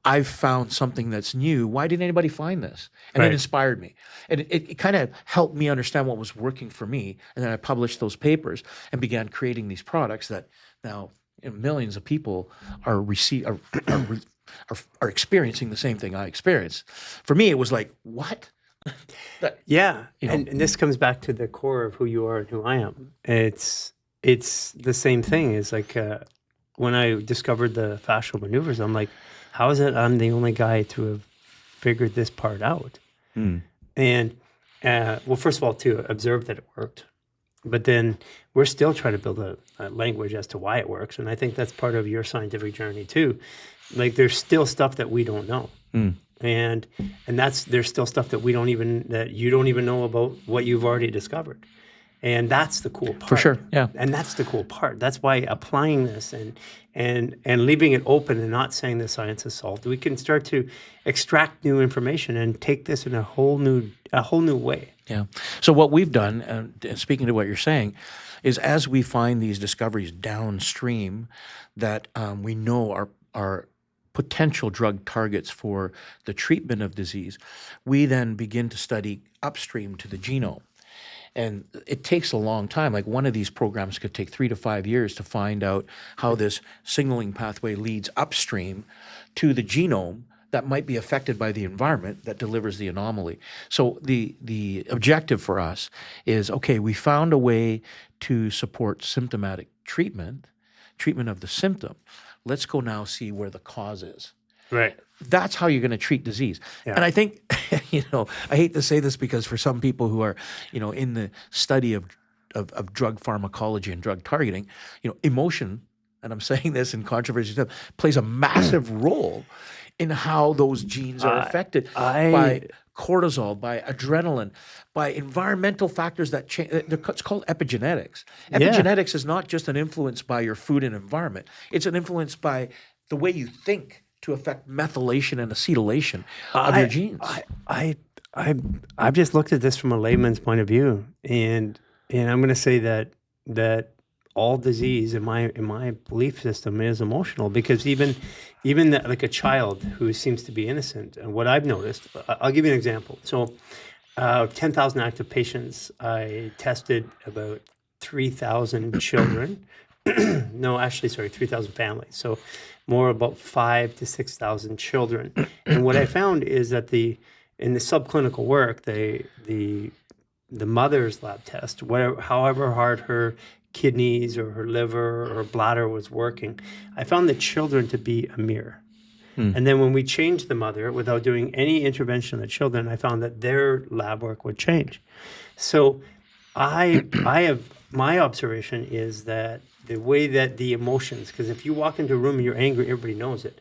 I've found something that's new. Why didn't anybody find this? And it inspired me. And it kind of helped me understand what was working for me. And then I published those papers and began creating these products that now millions of people are experiencing the same thing I experienced. For me, it was like, what? And this comes back to the core of who you are and who I am. It's the same thing. It's like when I discovered the fascial maneuvers, I'm like, how is it I'm the only guy to have figured this part out? And well, first of all, to observe that it worked, but then we're still trying to build a language as to why it works. And I think that's part of your scientific journey too. Like, there's still stuff that we don't know. And there's still stuff that you don't even know about what you've already discovered. And that's the cool part. For sure, yeah. And that's the cool part. That's why applying this and leaving it open and not saying the science is solved, we can start to extract new information and take this in a whole new way. Yeah. So what we've done, and speaking to what you're saying, is as we find these discoveries downstream that we know are potential drug targets for the treatment of disease, we then begin to study upstream to the genome. And it takes a long time. Like, one of these programs could take 3 to 5 years to find out how this signaling pathway leads upstream to the genome that might be affected by the environment that delivers the anomaly. So the objective for us is, okay, we found a way to support symptomatic treatment of the symptom. Let's go now see where the cause is. Right. That's how you're going to treat disease. Yeah. And I think, I hate to say this because for some people who are, in the study of drug pharmacology and drug targeting, emotion, and I'm saying this in controversy stuff, plays a massive role in how those genes are affected by cortisol, by adrenaline, by environmental factors that change. It's called epigenetics. Epigenetics is not just an influence by your food and environment. It's an influence by the way you think to affect methylation and acetylation of your genes. I've just looked at this from a layman's point of view, and I'm going to say that all disease in my belief system is emotional, because even like a child who seems to be innocent, and what I've noticed, I'll give you an example. So 10,000 active patients, I tested about 3,000 children. No, actually, sorry, 3,000 families. So more about 5,000 to 6,000 children. And what I found is that in the subclinical work, the mother's lab test, however hard her kidneys or her liver or her bladder was working, I found the children to be a mirror. And then when we changed the mother without doing any intervention on the children, I found that their lab work would change. So my observation is that the way that the emotions, because if you walk into a room and you're angry, everybody knows it.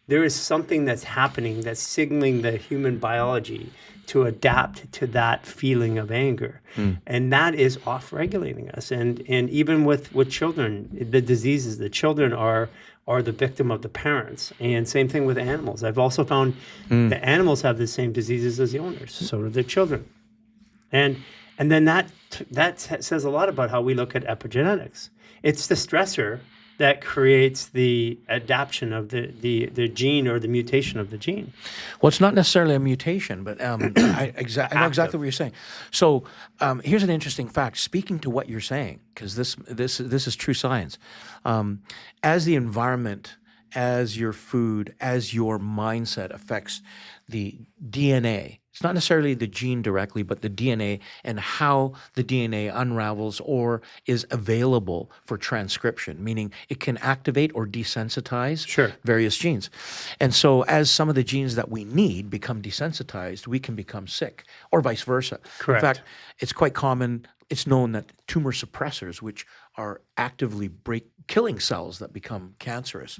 There is something that's happening that's signaling the human biology to adapt to that feeling of anger. And that is off-regulating us. And even with children, the diseases, the children are the victim of the parents. And same thing with animals. I've also found the animals have the same diseases as the owners, so do the children. And then that says a lot about how we look at epigenetics. It's the stressor that creates the adaptation of the gene or the mutation of the gene. Well, it's not necessarily a mutation, but I know exactly what you're saying. So here's an interesting fact. Speaking to what you're saying, because this is true science. As the environment, as your food, as your mindset affects the DNA. It's not necessarily the gene directly, but the DNA and how the DNA unravels or is available for transcription, meaning it can activate or desensitize Sure. various genes. And so as some of the genes that we need become desensitized, we can become sick, or vice versa. Correct. In fact, it's quite common, it's known that tumor suppressors, which are actively killing cells that become cancerous,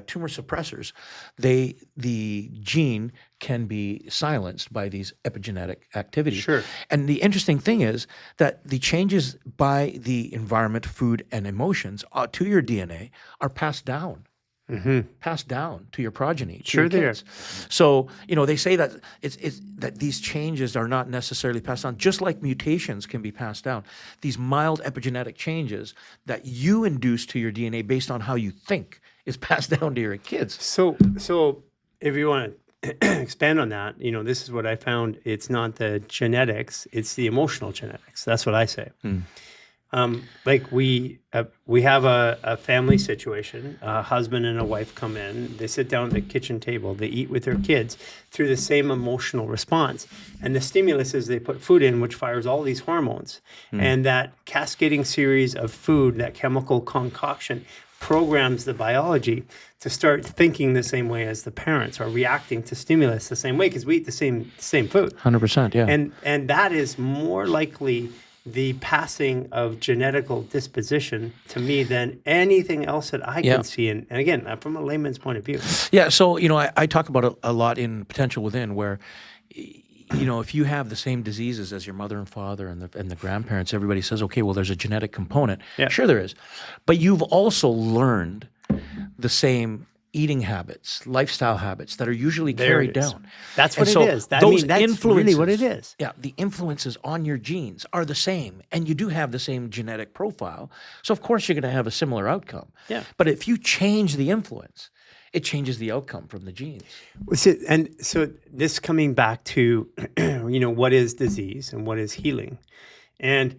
tumor suppressors, the gene can be silenced by these epigenetic activities. Sure. And the interesting thing is that the changes by the environment, food, and emotions to your DNA are passed down. Passed down to your progeny, to Sure your they are. kids. So, they say that it's that these changes are not necessarily passed down, just like mutations can be passed down. These mild epigenetic changes that you induce to your DNA based on how you think is passed down to your kids. So if you want to expand on that, this is what I found. It's not the genetics; it's the emotional genetics. That's what I say. Like we have a family situation. A husband and a wife come in. They sit down at the kitchen table. They eat with their kids through the same emotional response. And the stimulus is they put food in, which fires all these hormones. And that cascading series of food, that chemical concoction, programs the biology to start thinking the same way as the parents, or reacting to stimulus the same way, because we eat the same food. 100%, yeah. And that is more likely the passing of genetical disposition to me than anything else that I can see. And again, from a layman's point of view. Yeah, so, I talk about it a lot in Potential Within, where, if you have the same diseases as your mother and father and the grandparents, everybody says, okay, well, there's a genetic component. Yeah. Sure there is. But you've also learned the same eating habits, lifestyle habits that are usually carried down. That's what And so it is. those that's influences, really what it is. Yeah, the influences on your genes are the same, and you do have the same genetic profile. So of course you're going to have a similar outcome. Yeah. But if you change the influence, it changes the outcome from the genes. And so this coming back to, what is disease and what is healing? And,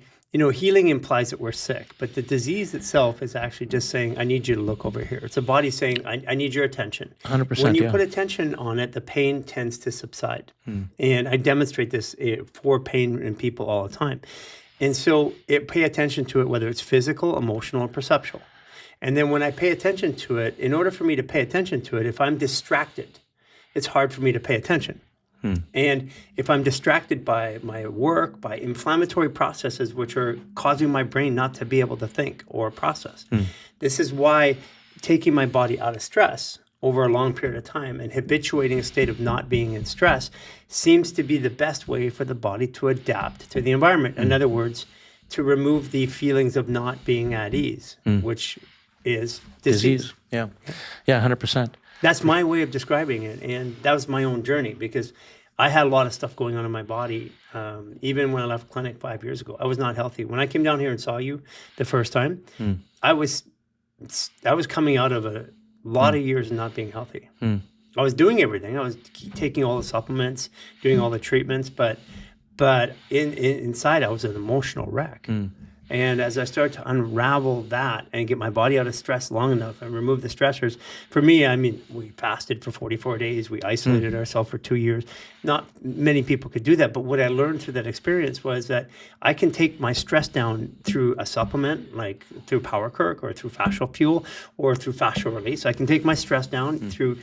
healing implies that we're sick, but the disease itself is actually just saying, I need you to look over here. It's a body saying, I need your attention. 100%, When you put attention on it, the pain tends to subside. And I demonstrate this for pain in people all the time. And so pay attention to it, whether it's physical, emotional, or perceptual. And then when I pay attention to it, in order for me to pay attention to it, if I'm distracted, it's hard for me to pay attention. And if I'm distracted by my work, by inflammatory processes, which are causing my brain not to be able to think or process, this is why taking my body out of stress over a long period of time and habituating a state of not being in stress seems to be the best way for the body to adapt to the environment. In other words, to remove the feelings of not being at ease, which is disease. Yeah, 100%. That's my way of describing it. And that was my own journey, because I had a lot of stuff going on in my body. Even when I left clinic 5 years ago, I was not healthy. When I came down here and saw you the first time, I was coming out of a lot of years of not being healthy. I was doing everything. I was taking all the supplements, doing all the treatments, but inside I was an emotional wreck. And as I started to unravel that and get my body out of stress long enough and remove the stressors, for me, we fasted for 44 days. We isolated ourselves for 2 years. Not many people could do that. But what I learned through that experience was that I can take my stress down through a supplement, like through Power Kirk or through Fascial Fuel or through Fascial Release. I can take my stress down through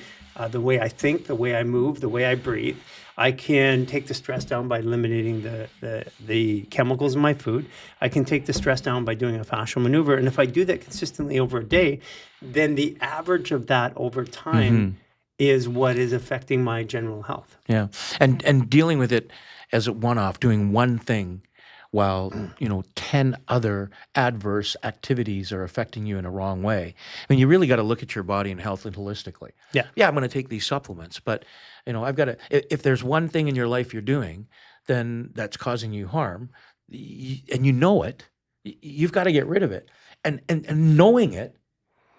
the way I think, the way I move, the way I breathe. I can take the stress down by eliminating the chemicals in my food. I can take the stress down by doing a fascial maneuver. And if I do that consistently over a day, then the average of that over time is what is affecting my general health. Yeah. And dealing with it as a one-off, doing one thing while 10 other adverse activities are affecting you in a wrong way. I mean, you really got to look at your body and health holistically. Yeah. Yeah, I'm going to take these supplements, but I've got to. If there's one thing in your life you're doing, then that's causing you harm, and you know it, you've got to get rid of it. And knowing it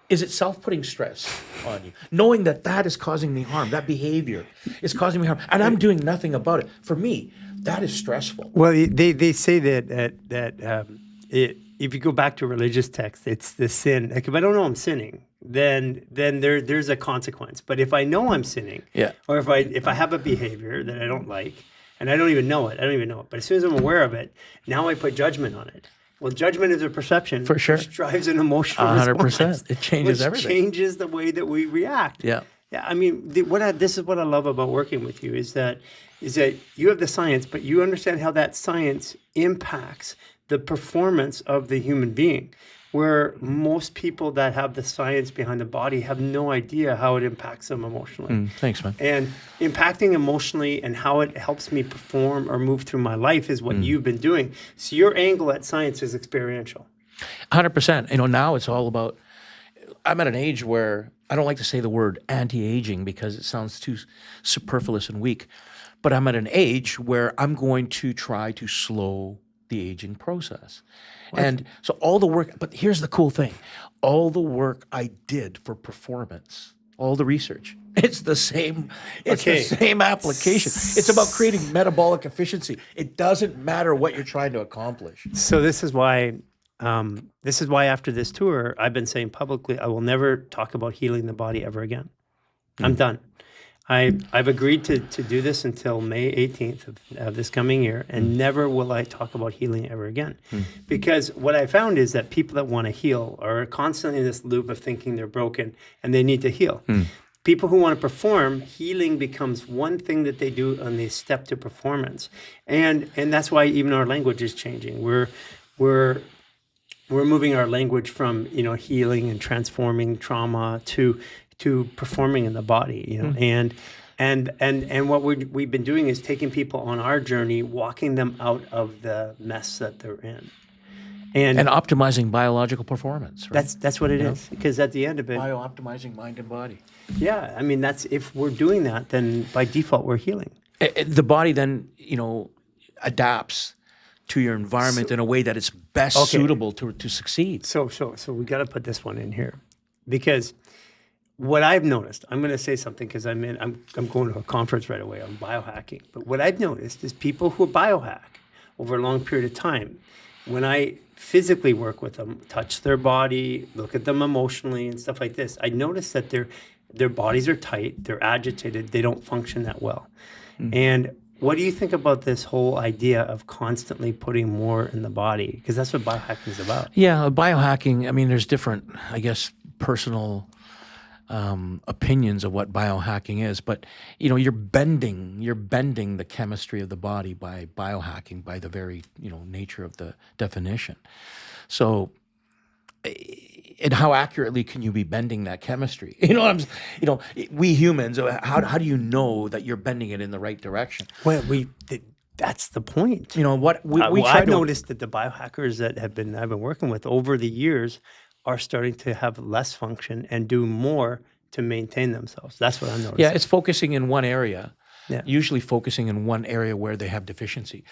is it self-putting stress on you? Knowing that that is causing me harm, that behavior is causing me harm, and I'm doing nothing about it. For me, that is stressful. Well, they say that if you go back to religious texts, it's the sin. Like if I don't know I'm sinning, then there's a consequence. But if I know I'm sinning, Yeah. or if I have a behavior that I don't like and I don't even know it, But as soon as I'm aware of it, now I put judgment on it. Well, judgment is a perception, For sure. which drives an emotional 100%. response. It changes which everything. changes the way that we react. Yeah. Yeah, I mean, this is what I love about working with you is that you have the science, but you understand how that science impacts the performance of the human being, where most people that have the science behind the body have no idea how it impacts them emotionally. Thanks, man. And impacting emotionally and how it helps me perform or move through my life is what you've been doing. So your angle at science is experiential. 100%. Now it's all about, I'm at an age where I don't like to say the word anti-aging because it sounds too superfluous and weak, but I'm at an age where I'm going to try to slow the aging process. And so all the work, but here's the cool thing, all the work I did for performance, all the research, it's the same application. It's about creating metabolic efficiency. It doesn't matter what you're trying to accomplish. So this is why after this tour, I've been saying publicly, I will never talk about healing the body ever again. I'm done. I've agreed to do this until May 18th of this coming year, and never will I talk about healing ever again. Because what I found is that people that want to heal are constantly in this loop of thinking they're broken and they need to heal. People who want to perform, healing becomes one thing that they do on the step to performance. And that's why even our language is changing. We're moving our language from, healing and transforming trauma to performing in the body, and what we've been doing is taking people on our journey, walking them out of the mess that they're in, and optimizing biological performance. Right? That's what it is. Because at the end of it, Bio-optimizing mind and body. yeah, I mean that's if we're doing that, then by default we're healing. The body then, adapts to your environment in a way that it's best suitable to succeed. So we got to put this one in here, because what I've noticed, I'm going to say something because I'm going to a conference right away on biohacking. But what I've noticed is people who biohack over a long period of time, when I physically work with them, touch their body, look at them emotionally and stuff like this, I notice that their bodies are tight, they're agitated, they don't function that well. And what do you think about this whole idea of constantly putting more in the body? Because that's what biohacking is about. Yeah, biohacking, there's different, personal opinions of what biohacking is, but you're bending the chemistry of the body by biohacking, by the very nature of the definition. So, and how accurately can you be bending that chemistry? We humans, how do you know that you're bending it in the right direction? Well, that's the point. I've noticed that the biohackers that I've been working with over the years are starting to have less function and do more to maintain themselves. That's what I'm noticing. Yeah, it's focusing in one area, Yeah. usually focusing in one area where they have deficiency.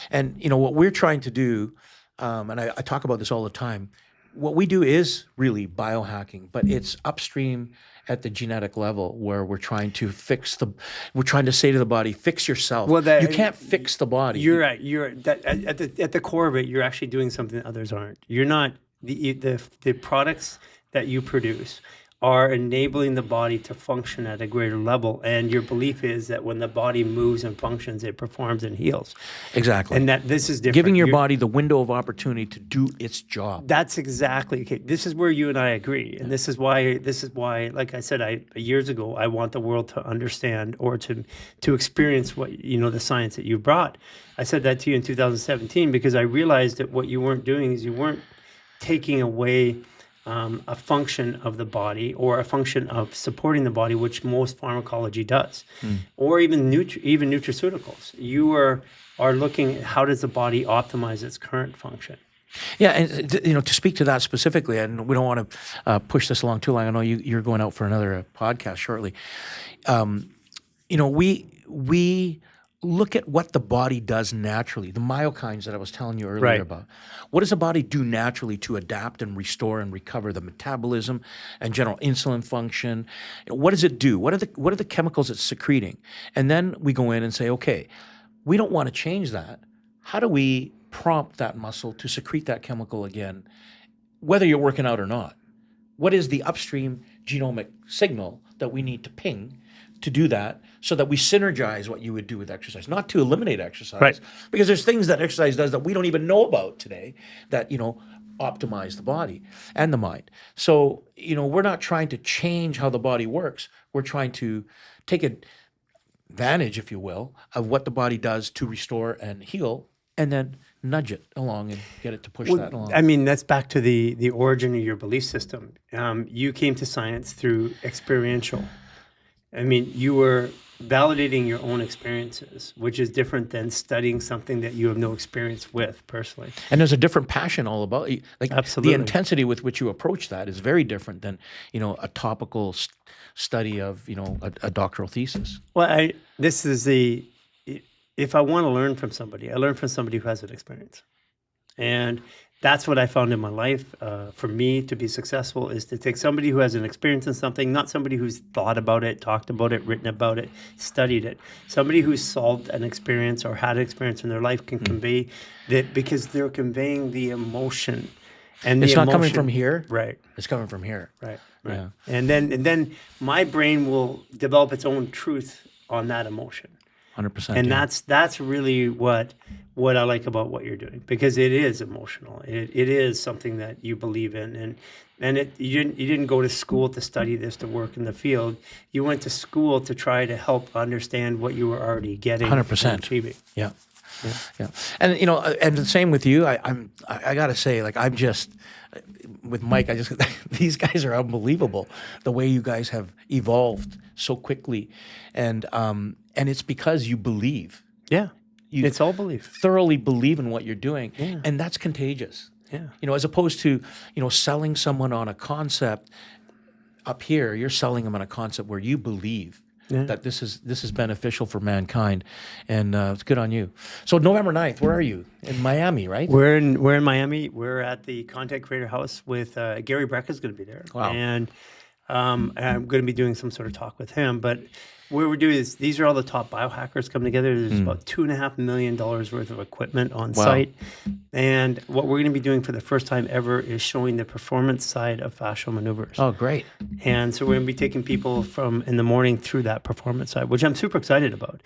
And, what we're trying to do, and I talk about this all the time, what we do is really biohacking, but it's upstream at the genetic level where we're trying to we're trying to say to the body, fix yourself. Well, you can't fix the body. You're right. At the core of it, you're actually doing something that others aren't. You're not. The products that you produce are enabling the body to function at a greater level, and your belief is that when the body moves and functions, it performs and heals. Exactly. And that this is different. Giving your body the window of opportunity to do its job. That's exactly okay. This is where you and I agree, and this is why, like I said, years ago, I want the world to understand or to experience what the science that you brought. I said that to you in 2017 because I realized that what you weren't doing is you weren't taking away a function of the body or a function of supporting the body, which most pharmacology does, or even nutraceuticals. You are looking at how does the body optimize its current function. Yeah, and to speak to that specifically, and we don't want to push this along too long. I know you're going out for another podcast shortly. We look at what the body does naturally, the myokines that I was telling you earlier Right. about. What does the body do naturally to adapt and restore and recover the metabolism and general insulin function? What does it do? What are the chemicals it's secreting? And then we go in and say, okay, we don't want to change that. How do we prompt that muscle to secrete that chemical again, whether you're working out or not? What is the upstream genomic signal that we need to ping to do that so that we synergize what you would do with exercise, not to eliminate exercise, Right. because there's things that exercise does that we don't even know about today that, optimize the body and the mind. So, we're not trying to change how the body works. We're trying to take advantage, if you will, of what the body does to restore and heal, and then nudge it along and get it to push that along. I mean, that's back to the origin of your belief system. You came to science through experiential. I mean, you were validating your own experiences, which is different than studying something that you have no experience with personally. And there's a different passion all about it. Like Absolutely. the intensity with which you approach that is very different than, a topical study of, a doctoral thesis. Well, if I want to learn from somebody, I learn from somebody who has an experience. And that's what I found in my life. For me to be successful is to take somebody who has an experience in something, not somebody who's thought about it, talked about it, written about it, studied it. Somebody who's solved an experience or had an experience in their life can convey that, because they're conveying the emotion. And It's not coming from here. Right. It's coming from here. Right. Yeah. And then my brain will develop its own truth on that emotion. 100%. And yeah. that's really what I like about what you're doing, because it is emotional. It is something that you believe in, and you didn't go to school to study this to work in the field. You went to school to try to help understand what you were already getting 100%. and achieving. Yeah. Yeah. And and the same with you. I gotta say, like, I'm just with Mike. These guys are unbelievable. The way you guys have evolved so quickly, and it's because you believe. Yeah, You it's all belief. thoroughly believe in what you're doing, Yeah. and that's contagious. Yeah. As opposed to selling someone on a concept. Up here, you're selling them on a concept where you believe. Yeah. That this is beneficial for mankind, and it's good on you. So November 9th, where are you? In Miami, right? We're in Miami. We're at the Content Creator House with Gary Brecka's going to be there. Wow. And I'm going to be doing some sort of talk with him. But what we're doing is, these are all the top biohackers coming together. There's about $2.5 million worth of equipment on site. And what we're going to be doing for the first time ever is showing the performance side of fascial maneuvers. Oh, great. And so we're going to be taking people from in the morning through that performance side, which I'm super excited about.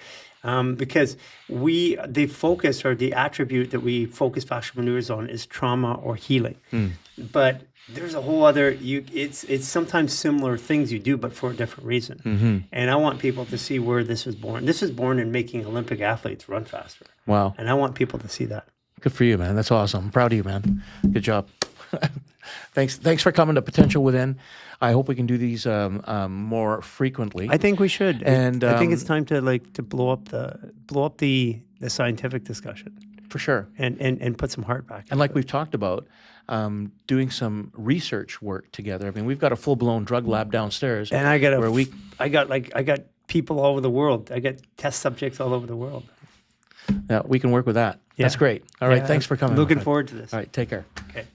Because the focus, or the attribute that we focus fascial maneuvers on, is trauma or healing. But there's a whole other, it's sometimes similar things you do, but for a different reason. And I want people to see where this was born. This was born in making Olympic athletes run faster. Wow. And I want people to see that. Good for you, man. That's awesome. I'm proud of you, man. Good job. Thanks for coming to Potential Within. I hope we can do these more frequently. I think we should. And I think it's time to blow up the scientific discussion. For sure. And put some heart back. And like we've talked about, doing some research work together. I mean, we've got a full-blown drug lab downstairs. And I got people all over the world. I got test subjects all over the world. Yeah, we can work with that. Yeah. That's great. All right, Yeah, thanks for coming. Looking my friend. forward to this. All right, take care. Okay.